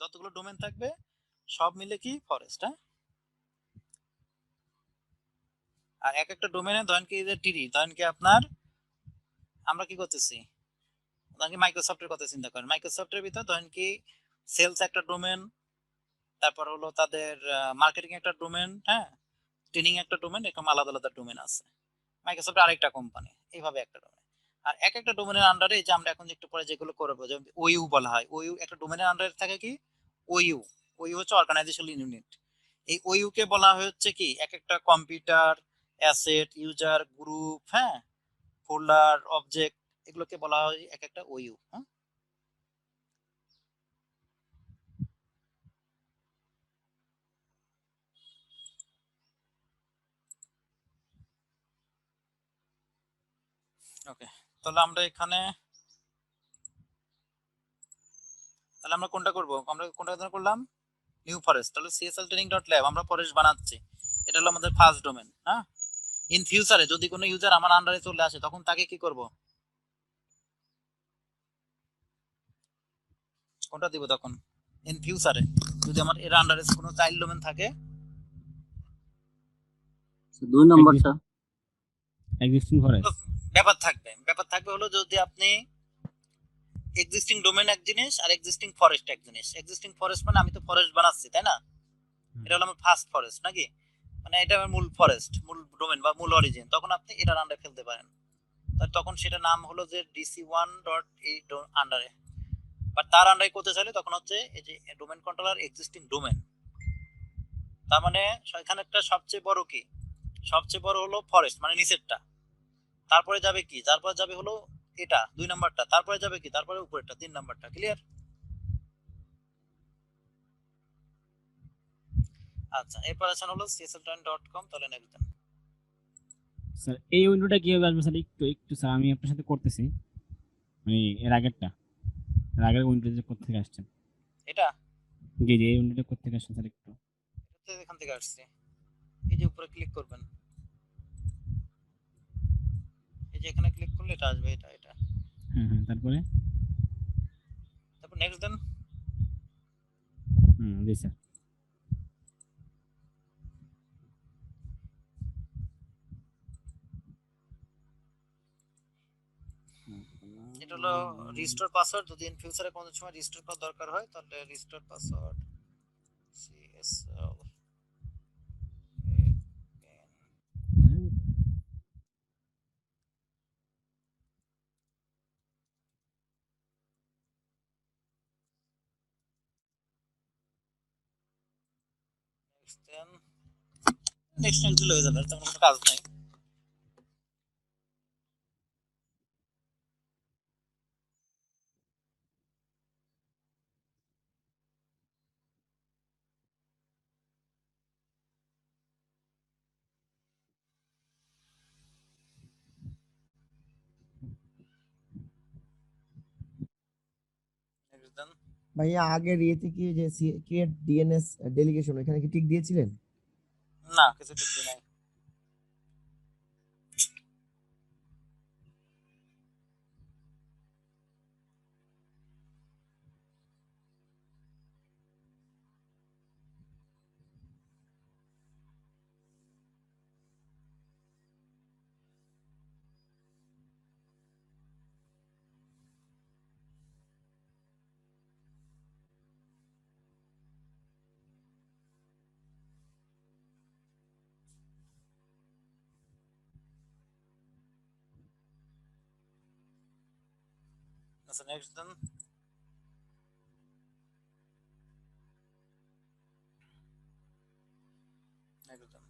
যতগুলো ডোমেন থাকবে সব মিলে কি ফরেস্ট। হ্যাঁ, আর এক একটা ডোমেনে ধরেন কি যে টিডি, ধরেন কি আপনার আমরা কি করতেছি, ধরেন কি মাইক্রোসফটের কথা চিন্তা করেন, মাইক্রোসফটের ভিতর ধরেন কি সেলস একটা ডোমেন, তারপর হলো তাদের মার্কেটিং একটা ডোমেন, হ্যাঁ, ট্রেনিং একটা ডোমেন, এরকম আলাদা আলাদা ডোমেন আছে। মাইক্রোসফট আরেকটা কোম্পানি, এইভাবে একটা ডোমেন। আর এক একটা ডোমেনের আন্ডারে এই যে আমরা এখন একটু পরে যেগুলো করবো, যেমন ওইউ বলা হয়, ওইউ একটা ডোমেনের আন্ডারে থাকে কি ওইউ। ওইউ হচ্ছে অর্গানাইজেশনাল ইউনিট। এই ওইউ কে বলা হচ্ছে কি এক একটা কম্পিউটার, অ্যাসেট, ইউজার, গ্রুপ, হ্যাঁ, ফোল্ডার, অবজেক্ট, এগুলোকে বলা হয় এক একটা ওইউ। হ্যাঁ, ওকে। তাহলে আমরা এখানে, তাহলে আমরা কোনটা করব, আমরা কোনটা করলাম, নিউ ফরেস্ট। তাহলে সিএসএল ট্রেনিং ডট ল্যাব আমরা ফরেস্ট বানাচ্ছি, এটা হলো আমাদের ফার্স্ট ডোমেন। হ্যাঁ, ইন ফিউচারে যদি কোনো ইউজার আমার আন্ডারে চলে আসে তখন তাকে কি করব, কোনটা দিব তখন ইন ফিউচারে, যদি আমার এর আন্ডারে কোনো চাইল্ড ডোমেন থাকে। 2 নম্বরটা এক্সিস্টিং ফরেস্ট। ব্যাপার থাকবে হলো যদি আপনি এক্সিস্টিং ডোমেন এক জিনিস আর এক্সিস্টিং ফরেস্ট এক জিনিস। এক্সিস্টিং ফরেস্ট মানে আমি তো ফরেস্ট বানাচ্ছি, তাই না, এটা হলো আমার ফার্স্ট ফরেস্ট নাকি, মানে এটা আমার মূল ফরেস্ট, মূল ডোমেন বা মূল অরিজিন, তখন আপনি এটার আন্ডারে ফেলতে পারেন। তখন সেটা নাম হলো যে DC1.8 আন্ডারে। বাট তার আন্ডারে করতে চাইলে তখন হচ্ছে এই যে ডোমেন কন্ট্রোলার এক্সিস্টিং ডোমেন। তার মানে এখানে একটা সবচেয়ে বড় কি, সবচেয়ে বড় হলো ফরেস্ট মানে নিচেরটা, তারপরে যাবে কি, তারপরে যাবে হলো এটা 2 নাম্বারটা, তারপরে যাবে কি, তারপরে উপরেরটা 3 নাম্বারটা। ক্লিয়ার? আচ্ছা, এরপর আছে হলো csl.com। তাহলে নেক্সট দেন। স্যার এই উইন্ডোটা কিভাবে আসবে স্যার, একটু একটু স্যার আমি আপনার সাথে করতেছি, মানে এর আগেরটা, এর আগের উইন্ডো যে কোথা থেকে আসছেন। এটা জি জি, এই উইন্ডোটা কোথা থেকে আসছেন স্যার একটু। এটা এখান থেকে আসছে, এই যে উপরে ক্লিক করবেন, এই যে এখানে ক্লিক করলে এটা আসবে, এটা এটা। হ্যাঁ হ্যাঁ, তারপরে তারপর নেক্সট দেন। জি স্যার। এটা হলো রিস্টোর পাসওয়ার্ড, যদি ইন ফিউচারে কোনো সময় রিস্টোর করার দরকার হয় তাহলে restore password CSL। Next then, next time দিলে হয়ে যাবে, তেমন কোনো কাজ নাই। Next then. ভাইয়া আগের ইয়েতে কি যে ক্রিয়েট ডিএনএস ডেলিগেশন এখানে কি টিক দিয়েছিলেন? না, কিছু ঠিক নাই। আচ্ছা, নেক্সট দেন। নেক্সট দেন।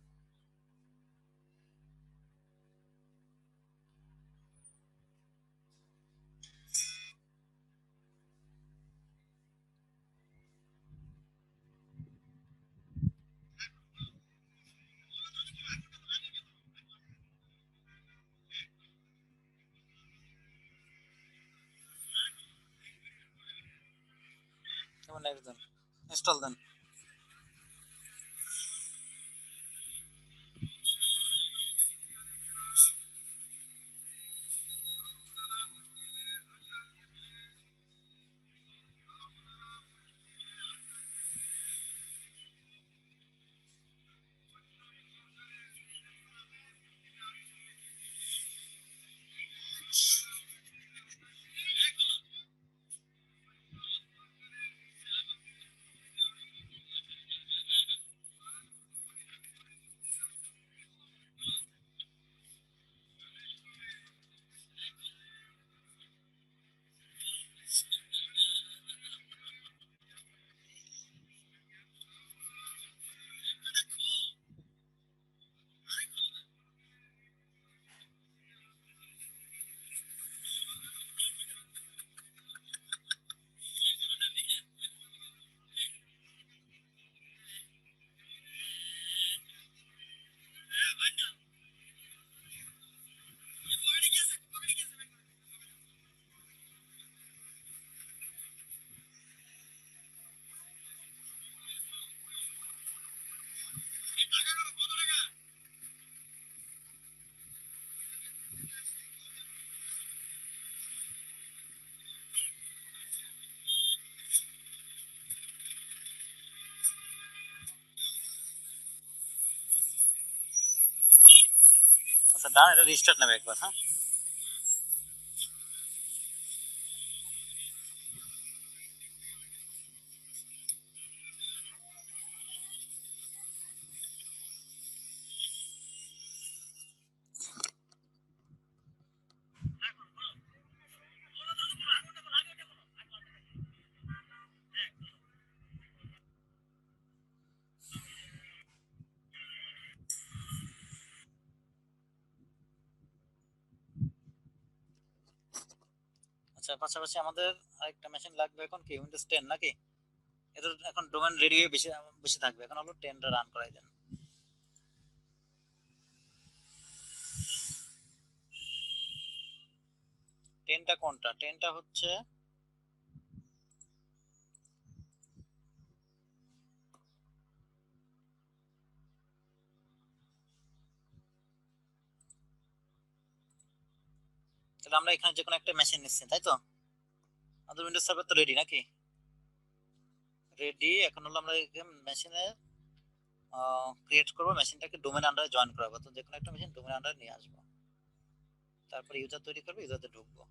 এবার নেক্সট দেন, ইনস্টল দেন। ডান, এটা রিস্টার্ট নেবে একবার। হ্যাঁ, আচ্ছা, পাশাপাশি আমাদের আরেকটা মেশিন লাগবে এখন, কি উইন্ডোজ 10 নাকি? এদের এখন ডোমেন রেডি হয়ে বেশি বেশি থাকবে, এখন হলো 10টা রান করাই দেন। টেনটা কোনটা? টেনটা হচ্ছে তাহলে আমরা এখানে যে কোনো একটা মেশিন নিচ্ছি, তাই তো? আমাদের উইন্ডোজ সার্ভার তো রেডি নাকি? রেডি। এখন হলো আমরা মেশিনে ক্রিয়েট করবো, মেশিনটাকে ডোমেন আন্ডারে জয়েন করাবো। তো যে কোনো একটা মেশিন ডোমেন আন্ডারে নিয়ে আসবো, তারপর ইউজার তৈরি করবো, ইউজারতে ঢুকবো।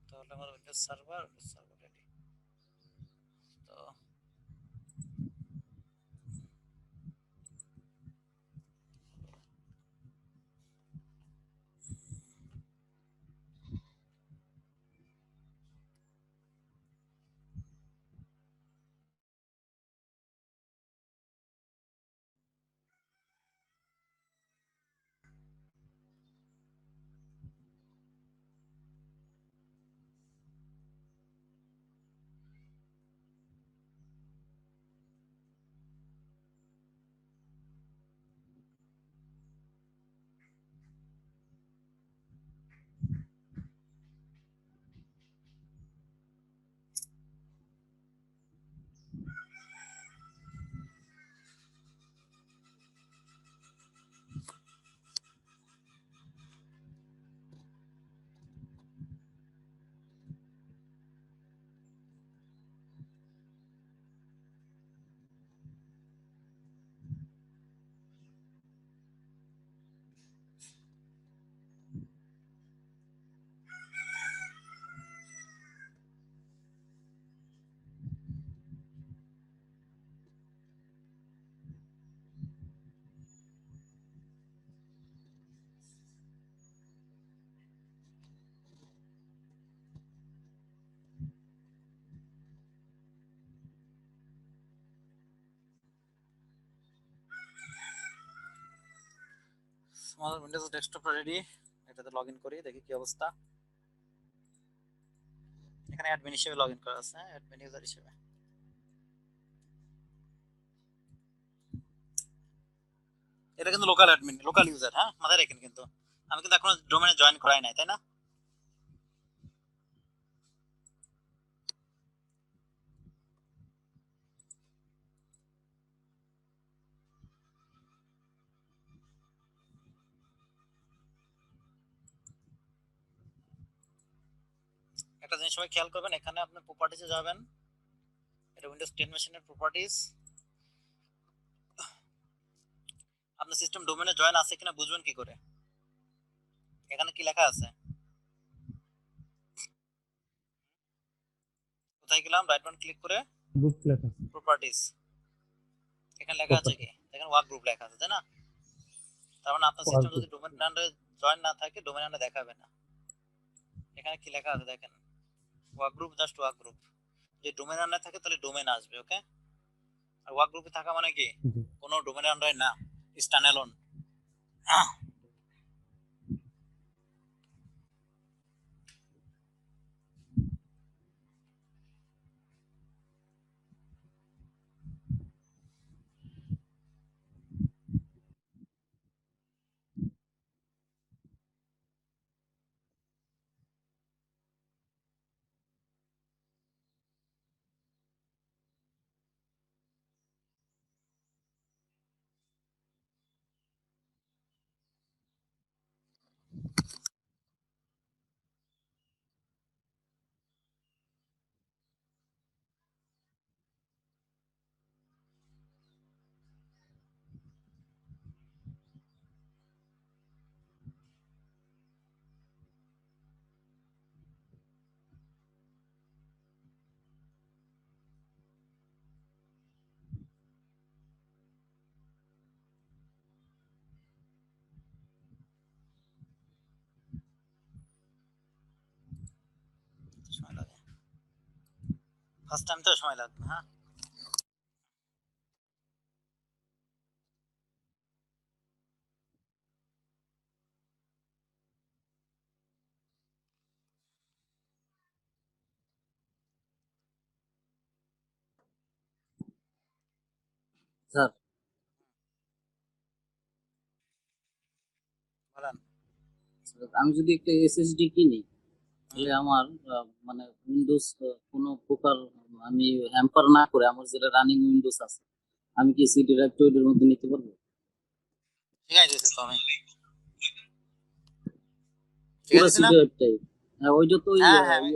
তাহলে আমার উইন্ডোজ সার্ভার সার্ভার রেডি। তো আমাদের উইন্ডোজ ডেস্কটপ রেডি। এটাতে লগ ইন করি, দেখি কি অবস্থা। এখানে অ্যাডমিন হিসেবে লগ ইন করা আছে, অ্যাডমিন ইউজার হিসেবে। এটা কিন্তু লোকাল অ্যাডমিন, লোকাল ইউজার। হ্যাঁ, মাথায় রাখেন কিন্তু আমি কিন্তু এখনো ডোমেনে জয়েন করাই নাই, তাই না? একটা জিনিস সবাই খেয়াল করবেন, এখানে আপনি প্রপার্টিজে যাবেন, এটা উইন্ডোজ 10 মেশিনের প্রপার্টিজ। আপনার সিস্টেম ডোমেনে জয়েন আছে কিনা বুঝবেন কি করে? এখানে কি লেখা আছে? কোথায় গেলাম? রাইট বাটন ক্লিক করে গ্রুপ লেখা প্রপার্টিজ, এখানে লেখা আছে কি? দেখেন ওয়ার্ক গ্রুপ লেখা আছে, তাই না? তার মানে আপনার সিস্টেম যদি ডোমেন আন্ডারে জয়েন না থাকে, ডোমেন আন্ডারে দেখাবে না। এখানে কি লেখা আছে দেখেন, work group, just work group. যদি ডোমেন আন্ডারে থাকে তাহলে ডোমেন আসবে, ওকে? আর ওয়ার্ক গ্রুপে থাকা মানে কি? কোনো ডোমেন আন্ডারে না, স্ট্যান্ড অ্যালোন। ফার্স্ট টাইম তো সময় লাগবে। হ্যাঁ স্যার বলেন। আমি যদি একটা এসএসডি কিনি তাহলে আমার মানে উইন্ডোজ কোনো প্রকার আমি হ্যাম্পার না করে আমার যেটা রানিং উইন্ডোজ আছে আমি কি সি ড্রাইভ এর মধ্যে নিতে পারবো? শিখাই দিয়েছি তো আমি, শিখাই পুরো দিয়েছি সি না? ড্রাইভটাই ওইটা তো হ্যাঁ হ্যাঁ আমি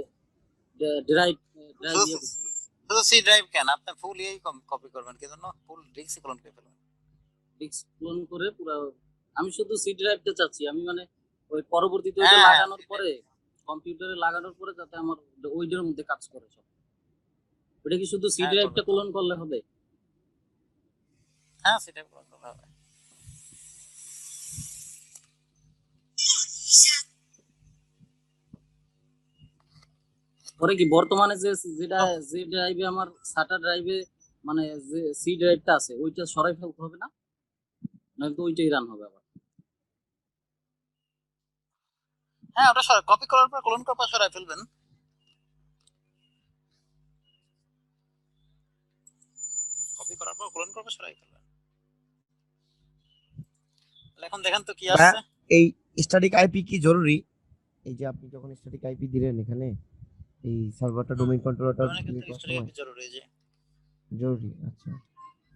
ড্রাইভ ড্রাইভ শুধু শুধু সি ড্রাইভ কেন, আপনি ফুল ইয়েই কপি করবেন, কি জন্য ফুল ডিস্ক ক্লোন করে ফেলবেন। ডিস্ক ক্লোন করে পুরো আমি শুধু সি ড্রাইভটা চাচ্ছি আমি মানে ওই পরবর্তীতে ওইটা হ্যাঁ লাগানোর পরে কম্পিউটারে লাগানোর পরে যাতে আমার ওইটার মধ্যে কাজ করে সব। ওটা কি শুধু সি হ্যাঁ ড্রাইভটা করবেন। ক্লোন করলে হবে? হ্যাঁ সি ড্রাইভ ক্লোন করতে হবে। পরে কি বর্তমানে যেটা যে ড্রাইভে আমার সাটা ড্রাইভে মানে যে সি ড্রাইভটা আছে ওইটা সরাই ফেলতে হবে না, নাহলে তো ওইটাই রান হবে আবার? হ্যাঁ ওটা কপি করার পর ক্লোন করার পর সরাই ফেলবেন। কপি করার পর ক্লোন করার পর সরাই ফেলবেন। তাহলে এখন দেখেন তো কি ভাইয়া, আসছে। এই স্ট্যাটিক আইপি কি জরুরি? এই যে আপনি যখন স্ট্যাটিক আইপি দিলেন এখানে এই সার্ভারটা ডোমেইন কন্ট্রোলারটা ডোমেনের ক্লিক ক্ষেত্রে করার স্টোরি সময় জরুরি যে জরুরি। আচ্ছা,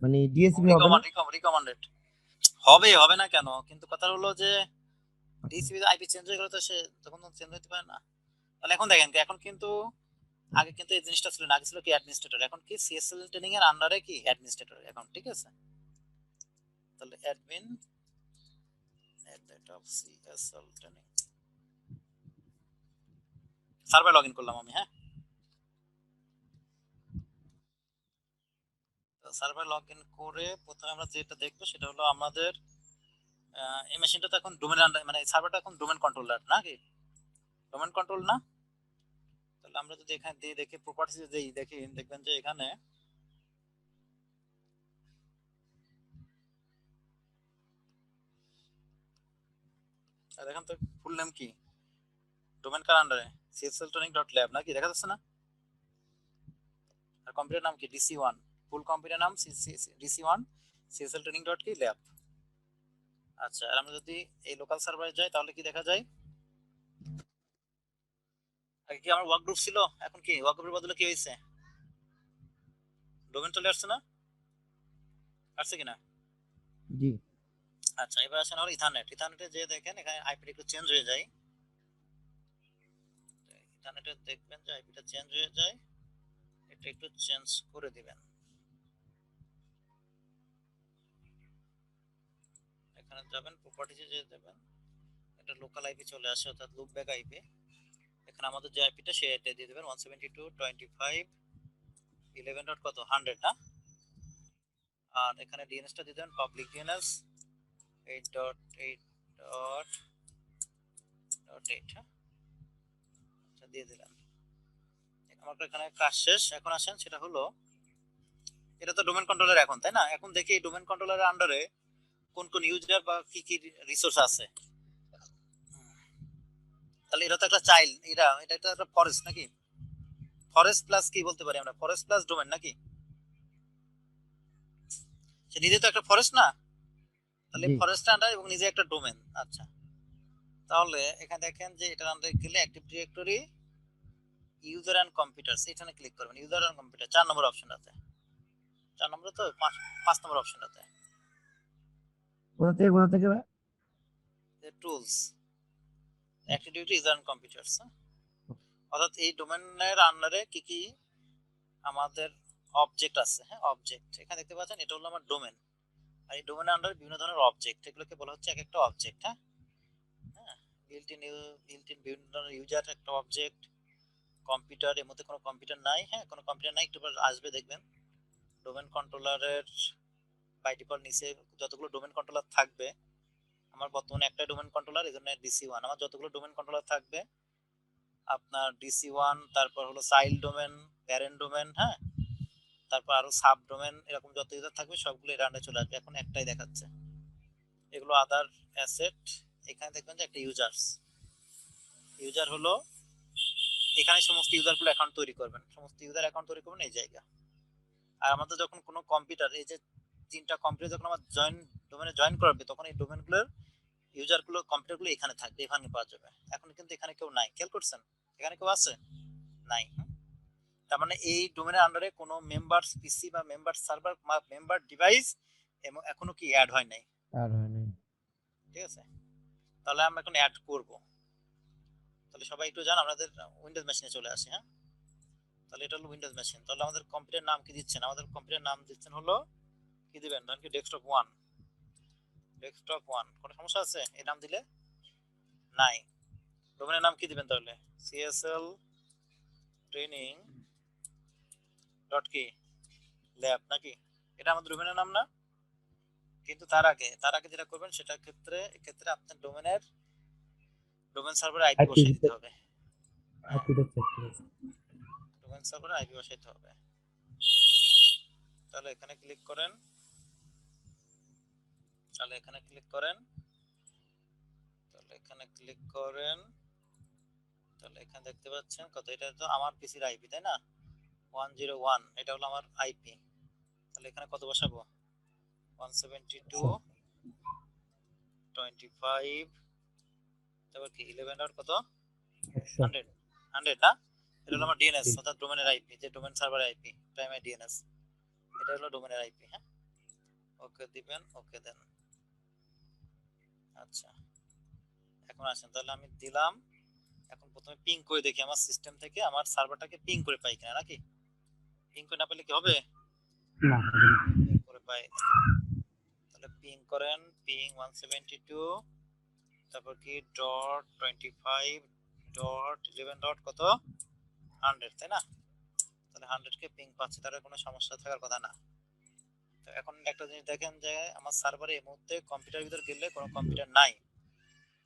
মানে ডিএসপি হবে না? রিকমান্ডেড হবে, হবে না কেন, কিন্তু কথা হলো যে ডিসিপি আইপি চেঞ্জ হয়ে গেলে তো সে তখন তো চেঞ্জ হতে পারে না। তাহলে এখন দেখেন এখন কিন্তু আগে কিন্তু এই জিনিসটা ছিল না, আগে ছিল কি অ্যাডমিনিস্ট্রেটর, এখন কি সিএসএল ট্রেনিং এর আন্ডারে কি অ্যাডমিনিস্ট্রেটর এখন, ঠিক আছে? তাহলে admin of CSL training server login করলাম আমি। হ্যাঁ সার্ভার লগইন করে প্রথমে আমরা যেটা দেখবো সেটা হলো আমাদের এই মেশিনটা তো এখন ডোমেন আন্ডার, মানে সার্ভারটা এখন ডোমেন কন্ট্রোলার নাকি, ডোমেন কন্ট্রোল না? তাহলে আমরা যদি এখানে দিয়ে দেখি প্রপার্টিজ দেই, দেখি দেখবেন যে এখানে দেখেন তো ফুল নেম কি, ডোমেন কার আন্ডারে সিএসএল ট্রেনিং ডট ল্যাব নাকি, দেখা যাচ্ছে না? আর কম্পিউটার নাম কি DC1, ফুল কম্পিউটার নাম DC1 সিএসএল ট্রেনিং ডট কি ল্যাব। আচ্ছা আর আমরা যদি এই লোকাল সার্ভারে যাই তাহলে কি দেখা যায়, আগে কি আমার ওয়ার্ক গ্রুপ ছিল, এখন কি ওয়ার্ক গ্রুপের বদলে কি হয়েছে, ডোমেন চলে আসছে না, আসছে কিনা? জি আচ্ছা এবার আসেন হলো ইথারনেটে যে দেখেন এখানে আইপিটা একটু চেঞ্জ হয়ে যায়, ইথারনেটে দেখবেন যে আইপিটা চেঞ্জ হয়ে যায়, এটা একটু চেঞ্জ করে দিবেন। এখানে যাবেন প্রপার্টিজে যে দেবেন এটা লোকাল আইপি চলে আসে অর্থাৎ লুপ ব্যাক আইপি, এখানে আমাদের যে আইপিটা সেই আইপিটা দিয়ে দিবেন 172.25.11 ডট কত 100 না, আর এখানে ডিএনএসটা দিয়ে দেবেন পাবলিক ডিএনএস 8.8.8 হ্যাঁ আচ্ছা দিয়ে দিলাম। আমার এখানে কাজ শেষ, এখন আসেন সেটা হলো এটা তো ডোমেন কন্ট্রোলার এখন তাই না, এখন দেখি ডোমেন কন্ট্রোলারের আন্ডারে কোন কোন ইউজার বা কি কি রিসোর্স আছে। তাহলে এটা তো একটা চাইল্ড, এটা তো একটা ফরেস্ট নাকি, ফরেস্ট প্লাস কি বলতে পারি আমরা, ফরেস্ট প্লাস ডোমেন নাকি, সে নিজে তো একটা ফরেস্ট না, তাহলে জি ফরেস্ট আন্ডার এবং নিজে একটা ডোমেন। আচ্ছা তাহলে এখানে দেখেন যে এটার আন্ডারে গেলে active directory user and computers এখানে ক্লিক করবেন, ইউজার এন্ড কম্পিউটার 4 নম্বর অপশনটাতে, 4 নম্বর তো 5 নম্বর অপশনটাতে কোথা থেকে ভাই? যে tools active directory user and computers, অর্থাৎ এই ডোমেনের আন্ডারে কি কি আমাদের অবজেক্ট আছে, হ্যাঁ অবজেক্ট এখানে দেখতে পাচ্ছেন এটা হলো আমার ডোমেন, আর এই ডোমেনের আন্ডারে বিভিন্ন ধরনের অবজেক্ট, এগুলোকে বলা হচ্ছে এক একটা অবজেক্ট। হ্যাঁ হ্যাঁ বিল্ট ইন বিভিন্ন ধরনের ইউজার একটা অবজেক্ট, কম্পিউটার এর মধ্যে কোনো কম্পিউটার নাই, হ্যাঁ কোনো কম্পিউটার নাই, একটু পর আসবে দেখবেন ডোমেন কন্ট্রোলারের বাই ডিফল্ট নিচে যতগুলো ডোমেন কন্ট্রোলার থাকবে, আমার বর্তমানে একটা ডোমেন কন্ট্রোলার এজন্য DC1, আমার যতগুলো ডোমেন কন্ট্রোলার থাকবে আপনার DC1 তারপর হলো চাইল্ড ডোমেন প্যারেন্ট ডোমেন, হ্যাঁ, তারপর আরো সাব ডোমেন, এরকম যত ইউজার থাকবে সবগুলো এর আন্ডারে চলে আসবে। এখন একটাই দেখাচ্ছে, এগুলো আদার অ্যাসেট। এখানে দেখবেন যে একটা ইউজার হলো, এখানে সমস্ত ইউজারগুলো অ্যাকাউন্ট তৈরি করবেন, সমস্ত ইউজার অ্যাকাউন্ট তৈরি করবেন এই জায়গা। আর আমাদের যখন কোনো কম্পিউটার, এই যে 3টা কম্পিউটার যখন আমার ডোমেনে জয়েন করবে, তখন এই ডোমেনগুলোর ইউজারগুলো কম্পিউটারগুলো এখানে থাকবে, এখানে পাওয়া যাবে। এখন কিন্তু এখানে কেউ নাই, খেয়াল করছেন? এখানে কেউ আছে? নাই। তার মানে এই ডোমেনের আন্ডারে কোনো মেম্বারস পিসি বা মেম্বার সার্ভার বা মেম্বার ডিভাইস এখনো কি অ্যাড হয় নাই, আর হয় না। ঠিক আছে? তাহলে আমরা এখন অ্যাড করব। তাহলে সবাই একটু জান, আমাদের উইন্ডোজ মেশিনে চলে আসে, হ্যাঁ। তাহলে এটা হলো উইন্ডোজ মেশিন। তাহলে আমাদের কম্পিউটার নাম কি দিচ্ছেন? আমাদের কম্পিউটার নাম দিচ্ছেন হলো, কি দিবেন? ধরেন কি ডেস্কটপ 1, কোনো সমস্যা আছে এই নাম দিলে? নাই। ডোমেনের নাম কি দিবেন তাহলে? CSL ট্রেনিং ডট কি ল্যাব নাকি? এটা আমাদের ডোমেনের নাম না? কিন্তু তার আগে যেটা করবেন সেটা এক্ষেত্রে আপনার ডোমেন সার্ভারে আইপি বসাই দিতে হবে। ডোমেন সার্ভারে আইপি বসাইতে হবে। তাহলে এখানে ক্লিক করেন, তাহলে এখানে ক্লিক করেন, তাহলে এখানে দেখতে পাচ্ছেন কত, এটা তো আমার পিসির আইপি, তাই না? 101, এটা হলো আমার আইপি। তাহলে এখানে কত বসাবো? 172.25, তারপর কি 11 আর কত 100 না, এটা হলো আমার ডিএনএস, অর্থাৎ ডোমেনের আইপি, যে domain server IP, primary DNS, এটা হলো ডোমেনের আইপি, হ্যাঁ। ওকে দিবেন, ওকে দেন। আচ্ছা, এখন আসেন, তাহলে আমি দিলাম। এখন প্রথমে পিং করে দেখি আমার সিস্টেম থেকে আমার সার্ভারটাকে পিং করে পাই কিনা, নাকি? পিং করে না পেলে কি হবে? না, পিং করে পাই। তাহলে পিং করেন, পিং 172, তারপর কি ডট 25 ডট 11 ডট কত 100, তাই না? তাহলে 100 কে পিং পাচ্ছে, তার কোনো সমস্যা থাকার কথা না। তো এখন একটা জিনিস দেখেন যে আমার সার্ভারে এই মুহূর্তে কম্পিউটার ভিতর গেলে কোনো কম্পিউটার নাই,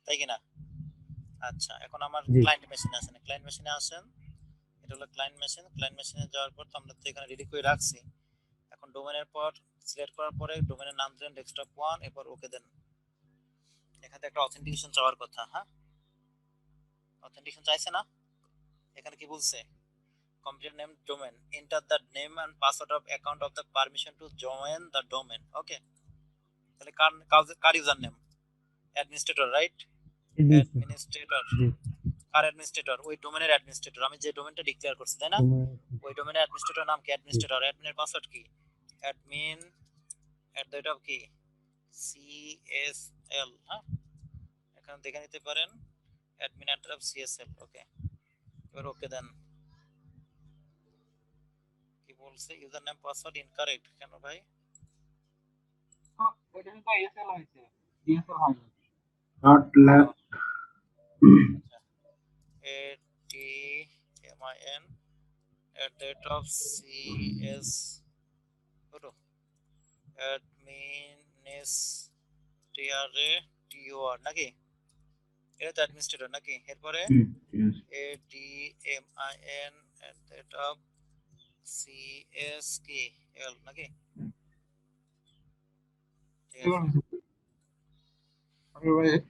তাই কিনা? আচ্ছা, এখন আমার ক্লায়েন্ট মেশিনে আসেন, এটা হলো ক্লায়েন্ট মেশিনে যাওয়ার পর তো আমরা তো এখানে রেডি করে রাখছি। এখন ডোমেনের পর সিলেক্ট করার পরে ডোমেনের নাম দেন ডেস্কটপ 1, এরপর ওকে দেন। এখানে একটা অথেন্টিকেশন চাওয়ার কথা, হ্যাঁ, অথেন্টিকেশন চাইছে না? এখানে কি বলছে? computer name domain, enter the name and password of account of the permission to join the domain. Okay, তাহলে কার user name? Administrator, right? Administrator, কার অ্যাডমিনিস্ট্রেটর? ওই ডোমেনের অ্যাডমিনিস্ট্রেটর, আমি যে ডোমেনটা ডিক্লেয়ার করছি, তাই না? ওই ডোমেনের অ্যাডমিনিস্ট্রেটর নাম কি? অ্যাডমিনিস্ট্রেটর। অ্যাডমিনের পাসওয়ার্ড কি? অ্যাডমিন @ কি CSL, হ্যাঁ, এখানে দেখে নিতে পারেন, অ্যাডমিন @CSL। ওকে, এবার ওকে দেন। কি বলছে? ইউজার নেম পাসওয়ার্ড ইনকারেক্ট, কেন ভাই? not left. আচ্ছা, ADMIN @CS হলো administrator নাকি? এটা তো অ্যাডমিনিস্ট্রেটর নাকি? এরপরে Yes. ADMIN@CSKL নাকি? ঠিক আছে,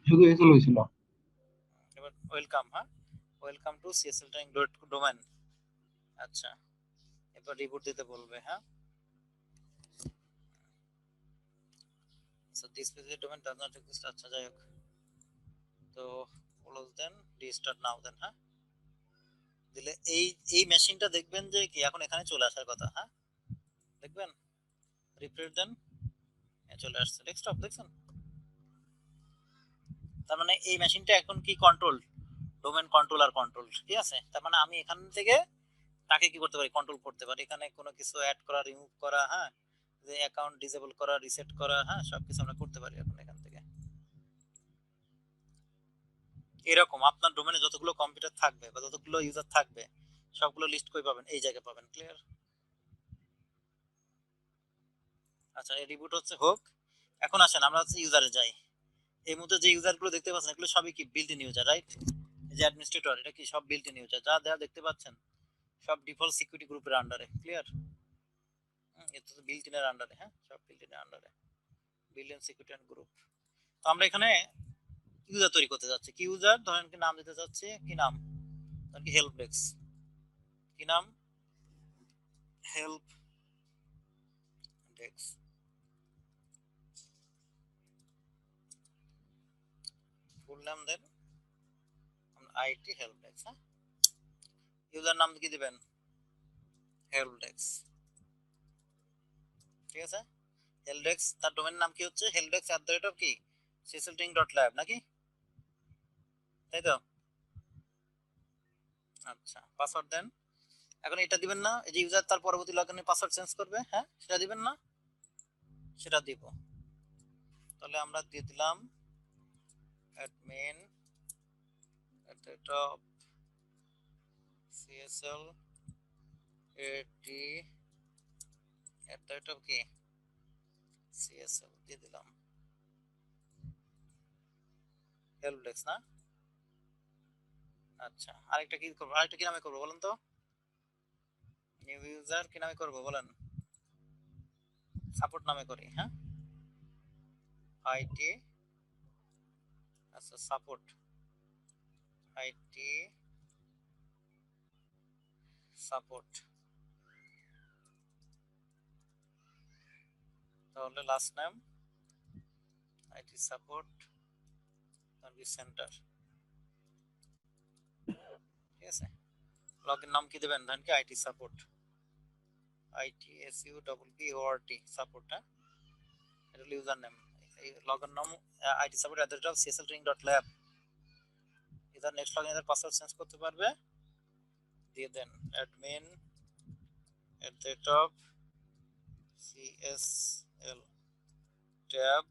শুধু এসএল হয়েছিল। এবার ওয়েলকাম, হ্যাঁ, welcome to CSL training domain. আচ্ছা, এবার রিপোর্ট দিতে বলবে, হ্যাঁ। So this specific domain does not exist. আচ্ছা, যাই হোক, তো ক্লোজ দেন, রিস্টার্ট নাও দেন, হ্যাঁ। দিলে এই মেশিনটা দেখবেন যে কি এখন এখানে চলে আসার কথা, হ্যাঁ, দেখবেন। রিফ্রেশ দেন, চলে আসছে ডেস্কটপ, দেখছেন? তার মানে এই মেশিনটা এখন কি কন্ট্রোল, ডোমেন কন্ট্রোলার কন্ট্রোল, ঠিক আছে? তার মানে আমি এখান থেকে তাকে কি করতে পারি? কন্ট্রোল করতে পারি। এখানে কোনো কিছু অ্যাড করা, রিমুভ করা, হ্যাঁ, যে অ্যাকাউন্ট ডিসেবল করা, রিসেট করা, হ্যাঁ, সবকিছু আমরা করতে পারি এখন এখান থেকে। এরকম আপনার ডোমেনে যতগুলো কম্পিউটার থাকবে বা যতগুলো ইউজার থাকবে সবগুলো লিস্ট করে পাবেন, এই জায়গায় পাবেন। ক্লিয়ার? আচ্ছা, এই রিবুট হচ্ছে হোক। এখন আসেন আমরা হচ্ছে ইউজারে যাই। এই মুহূর্তে যে ইউজারগুলো দেখতে পাচ্ছেন এগুলো সবই কি বিল্ট ইন ইউজার, রাইট? এই যে অ্যাডমিনিস্ট্রেটর, এটা কি সব বিল্ট ইন ইউজার, যা দেখতে পাচ্ছেন সব ডিফল্ট সিকিউরিটি গ্রুপের আন্ডারে, ক্লিয়ার? এটা তো বিল্ট ইনের আন্ডারে, হ্যাঁ, সব বিল্ট ইনের আন্ডারে, built in security and group. তো আমরা এখানে ইউজার তৈরি করতে যাচ্ছি। কি ইউজার? ধরেন কি নাম দিতে যাচ্ছি, কি নাম? ধরেন কি হেল্প ডেস্ক। কি নাম? Help desk. ফুল নাম দেন আইটি হেল্প ডেস্ক, হ্যাঁ। ইউজার নাম কি দিবেন? হেল্প ডেস্ক, ঠিক আছে। হেল্প ডেস্ক, তার ডোমেন নাম কি হচ্ছে? helpdesk@, কি cecilting.lab নাকি, তাই তো? আচ্ছা, পাসওয়ার্ড দেন। এখন এটা দিবেন না, এই যে ইউজার তার পরবর্তী লগইনে পাসওয়ার্ড চেঞ্জ করবে, হ্যাঁ, সেটা দিবেন না? সেটা দিব। তাহলে আমরা দিয়ে দিলাম admin @csl ad কি csl দিয়ে দিলাম। হেল্প ডেস্ক না? আচ্ছা, আরেকটা কি করব? আরেকটা কি নামে করব বলেন তো? নিউ ইউজার কি নামে করব বলেন? সাপোর্ট নামে করি, হ্যাঁ। আইটি, আচ্ছা সাপোর্ট, আইটি সাপোর্ট। তাহলে last name IT support service centre, ঠিক আছে। লগইন নাম কি দেবেন? ধরেন কি আইটি সাপোর্ট, ITSUPPORT সাপোর্ট, হ্যাঁ, এটা হলো ইউজার নেম। এই লগইন নাম আইটি সাপোর্ট @cecilting.lab। এটার নেক্সট লগইন এর পাসওয়ার্ড চেঞ্জ করতে পারবে, দিয়ে দেন admin @csl tab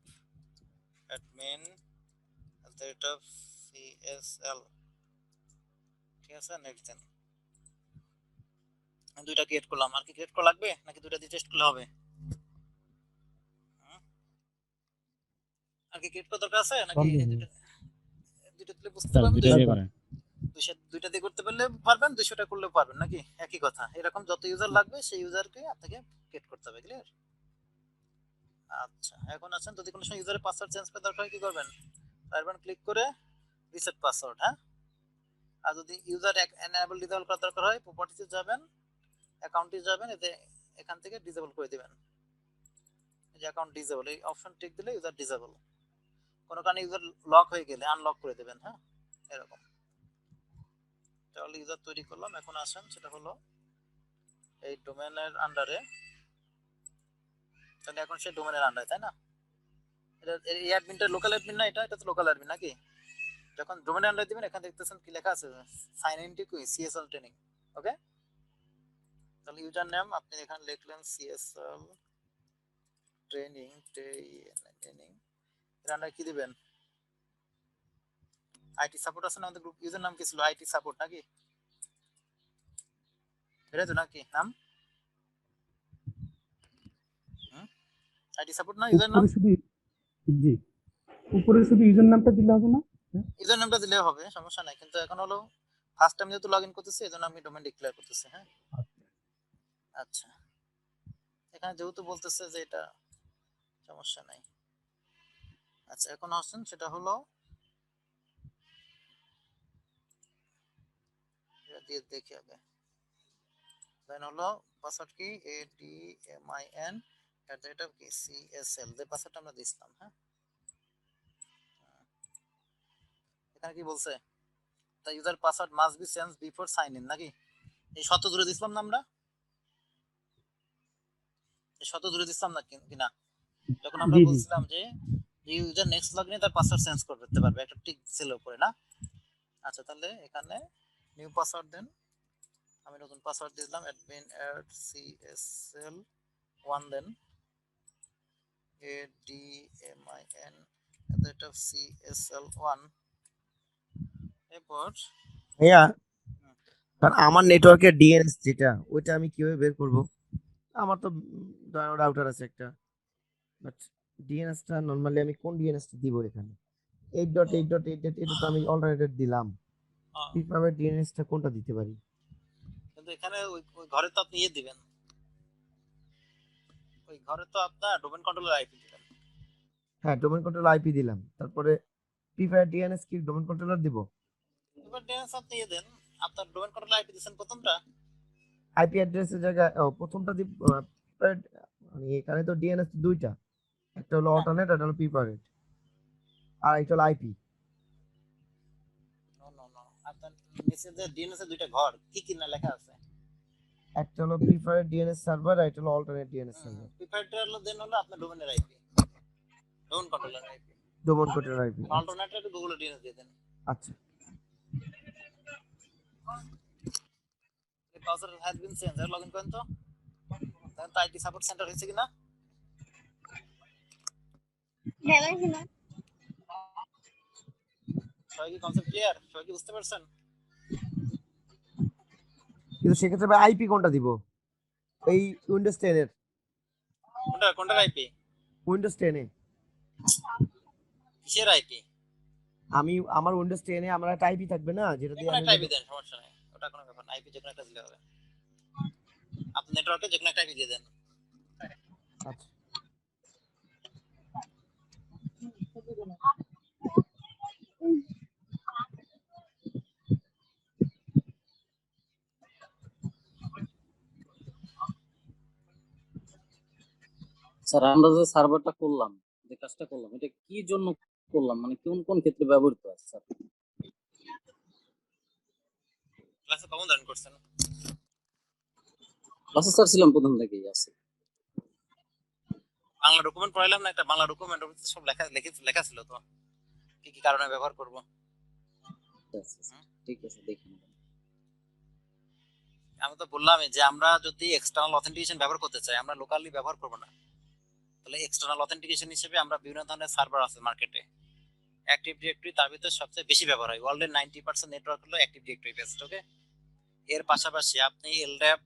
admin @csl, ঠিক আছে। Next then. দুইটা ক্রিয়েট করলাম, আর কি ক্রিয়েট করা লাগবে নাকি দুইটা দিয়ে টেস্ট করলে হবে? আর কি ক্রিয়েট করার দরকার আছে নাকি দুইটা দুইটা দিলে বুঝতে স্যার পারবেন? দুইটা দিয়ে করেন। দুইটা দিয়ে করতে পারলে পারবেন, 200টা করলে পারবেন নাকি, একই কথা। এরকম যত ইউজার লাগবে সেই ইউজারকে আপনাকে ক্রিয়েট করতে হবে, ক্লিয়ার? আচ্ছা, এখন আছেন, যদি কোনো সময় ইউজারের পাসওয়ার্ড চেঞ্জ করার দরকার হয় কি করবেন? পারবেন ক্লিক করে রিসেট পাসওয়ার্ড, হ্যাঁ। আর যদি ইউজার এনেবল ডিসেবল করার দরকার হয়, প্রপার্টিতে যাবেন, অ্যাকাউন্টে যাবেন, এতে এখান থেকে ডিসেবল করে দিবেন। এই যে অ্যাকাউন্ট ডিসেবল, এই অপশন টিক দিলে ইউজার ডিসেবল। কোনো কারণে ইউজার লক হয়ে গেলে আনলক করে দিবেন, হ্যাঁ, এরকম। তাহলে ইউজার তৈরি করলাম। এখন আসেন, সেটা হলো এই ডোমেনের আন্ডারে। তাহলে এখন সে ডোমেনের আন্ডারে, তাই না? এটা এই অ্যাডমিনটা লোকাল অ্যাডমিন না, এটা তো লোকাল অ্যাডমিন নাকি? যখন ডোমেনের আন্ডারে দিবেন, এখানে দেখতেছেন কি লেখা আছে? Sign in to CSL training, okay. তাহলে ইউজার নেম আপনি এখানে লিখলেন সিএসএল ট্রেনিং, ট্রেনিং। এর আন্ডারে কি দিবেন? আইটি সাপোর্ট আছে না আমাদের গ্রুপ, ইউজার নাম কি ছিল? আইটি সাপোর্ট নাকি, এটাই তো নাকি নাম? আইটি সাপোর্ট না ইউজার নাম? উপরে শুধু জি উপরে শুধু ইউজার নামটা দিলে হবে না? ইউজার নামটা দিলেও হবে, সমস্যা নাই। কিন্তু এখন হলো ফার্স্ট টাইম যেহেতু লগইন করতেছি, এজন্য আমি ডোমেন ডিক্লেয়ার করতেছি, হ্যাঁ। আচ্ছা, এখানে যেহেতু বলতেছে যে এটা, সমস্যা নাই। আচ্ছা, এখন আসছেন, সেটা হলো এটা দিয়ে দেখি আগে। দেন হলো পাসওয়ার্ড কি ADMIN কি CSL, যে পাসওয়ার্ডটা আমরা দিছিলাম, হ্যাঁ। এখানে কি বলছে? The user password must be change before sign in নাকি? এই শত জুড়ে দিছিলাম না আমরা? এই শত জুড়ে দিছিলাম না কিনা? যখন আমরা জি জি বলছিলাম যে ইউজার নেক্সট লগইনে তার পাসওয়ার্ড চেঞ্জ করতে পারবে, একটা টিক ছিল উপরে না? আচ্ছা, তাহলে এখানে নিউ পাসওয়ার্ড দেন। আমি নতুন পাসওয়ার্ড দিলাম admin@csl1, দেন ADMIN@csl1। এরপর ভাইয়া, কারণ আমার নেটওয়ার্কের ডিএনএস যেটা, ওইটা আমি কিভাবে বের করব? আমার তো রাউটার আছে একটা, বাট ডিএনএসটা নরমালি আমি কোন ডিএনএসটা দিব এখানে? 8.8.8 এটা তো আমি অলরেডি দিলাম। কিভাবে ডিএনএসটা কোনটা দিতে পারি? কিন্তু এখানে ওই ঘরে তো আপনি ইয়ে দিবেন, ওই ঘরে তো আপনার ডোমেন কন্ট্রোলার আইপি দিবেন। হ্যাঁ, ডোমেন কন্ট্রোলার আইপি দিলাম, তারপরে ফ্রি ফায়ার ডিএনএস কি ডোমেন কন্ট্রোলার দিব? এবার ডিএনএস আপনি ইয়ে দেন, আপনার ডোমেন কন্ট্রোলার আইপি দিবেন প্রথমটা। আইপি অ্যাড্রেসের জায়গায় প্রথমটা দিব মানে এখানে তো ডিএনএস দুইটা, একটা হলো হ্যাঁ। অল্টারনেট, একটা হলো প্রিপারেট, আর একটা হলো আইপি। নো নো নো, আপনার নিচে যে ডিএনএস এর দুইটা ঘর কি কি না লেখা আছে? একটা হলো প্রিফারেড ডিএনএস সার্ভার, আর একটা হলো অল্টারনেট ডিএনএস সার্ভার। প্রিফারেডটা হলো দেন হলো আপনার ডোমেনের IP, domain controller IP. Domain controller IP. অল্টারনেটটা গুগল ডিএনএস দিয়ে দেন। আচ্ছা, The browser has been changed, login করেন তো, তাহলে তো আইটি সাপোর্ট সেন্টার হয়েছে কিনা। সবাই কি কনসেপ্ট ক্লিয়ার? সবাই কি বুঝতে পারছেন? কিন্তু সেক্ষেত্রে ভাই আইপি কোনটা দিব? এই উইন্ডোজ 10 এর, কোনটার আইপি? উইন্ডোজ 10 এ কিসের আইপি? আমার উইন্ডোজ 10 এ আমার একটা আইপি থাকবে না, যেটা দিয়ে যেকোনো আমি একটা আইপি দেন, সমস্যা নেই, ওটা কোনো ব্যাপার না, আইপি যেকোনো একটা দিলে হবে। আপনি নেটওয়ার্কে যেকোনো একটা আইপি দিয়ে দেন। আচ্ছা, স্যার আমরা যে সার্ভারটা করলাম, যে কাজটা করলাম, এটা কি জন্য করলাম, মানে কোন কোন ক্ষেত্রে ব্যবহৃত হয় স্যার? ক্লাসে কমন জয়েন করছেন? ক্লাসে স্যার ছিলাম প্রথম থেকেই আছে। বাংলা ডকুমেন্ট পড়াইলাম না, একটা বাংলা ডকুমেন্ট সব লেখা ছিল তো, কি কি কারণে ব্যবহার করব। আচ্ছা, আচ্ছা, ঠিক আছে, দেখুন। আমি তো বললামই যে আমরা যদি এক্সটার্নাল অথেন্টিকেশন ব্যবহার করতে চাই, আমরা লোকালি ব্যবহার করব না। তাহলে এক্সটার্নাল অথেন্টিকেশন হিসেবে আমরা বিভিন্ন ধরনের সার্ভার আছে মার্কেটে। অ্যাক্টিভ ডিরেক্টরি তার ভিতরে সবচেয়ে বেশি ব্যবহার হয়, ওয়ার্ল্ডের 90% নেটওয়ার্ক হলো অ্যাক্টিভ ডিরেক্টরি বেসড। ওকে, এর পাশাপাশি আপনি এলড্যাপ,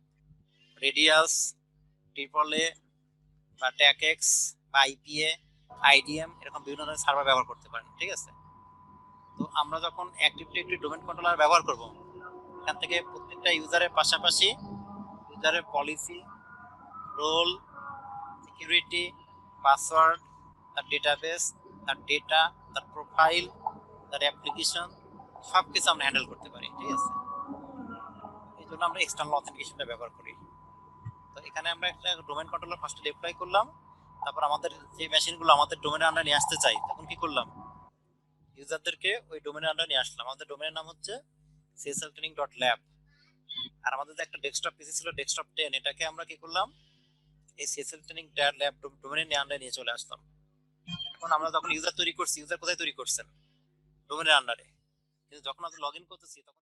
রেডিয়াস, ট্রিপল-এ বা ট্যাকএক্স বা আইপিএ, আইডিএম এরকম বিভিন্ন ধরনের সার্ভার ব্যবহার করতে পারেন। ঠিক আছে, তো আমরা যখন অ্যাক্টিভ ডিরেক্টরি ডোমেন কন্ট্রোলার ব্যবহার করব, এখান থেকে প্রত্যেকটা ইউজারের পাশাপাশি ইউজারের পলিসি, রোল, সিকিউরিটি, পাসওয়ার্ড, তার ডেটাবেস, তার ডেটা, তার প্রোফাইল, তার অ্যাপ্লিকেশন সবকিছু আমরা হ্যান্ডেল করতে পারি। ঠিক আছে, এই জন্য আমরা এক্সটার্নাল অথেন্টিকেশনটা ব্যবহার করি। তো এখানে আমরা একটা ডোমেন কন্ট্রোলার ফার্স্টে ডিপ্লয় করলাম, তারপর আমাদের যে মেশিনগুলো আমাদের ডোমেনে আমরা নিয়ে আসতে চাই, তখন কি করলাম, ইউজারদেরকে ওই ডোমেনে আমরা নিয়ে আসলাম। আমাদের ডোমেনের নাম হচ্ছে csltraining.lab, আর আমাদের যে একটা ডেস্কটপ পিসি ছিল ডেস্কটপ 10, এটাকে আমরা কি করলাম, এই csltraining.lab ডোমেনে নিয়ে আমরা নিয়ে চলে আসলাম। এখন আমরা যখন ইউজার তৈরি করছি, ইউজার কোথায় তৈরি করছেন, ডোমেনের আন্ডারে, কিন্তু যখন আমরা লগইন করতেছি তখন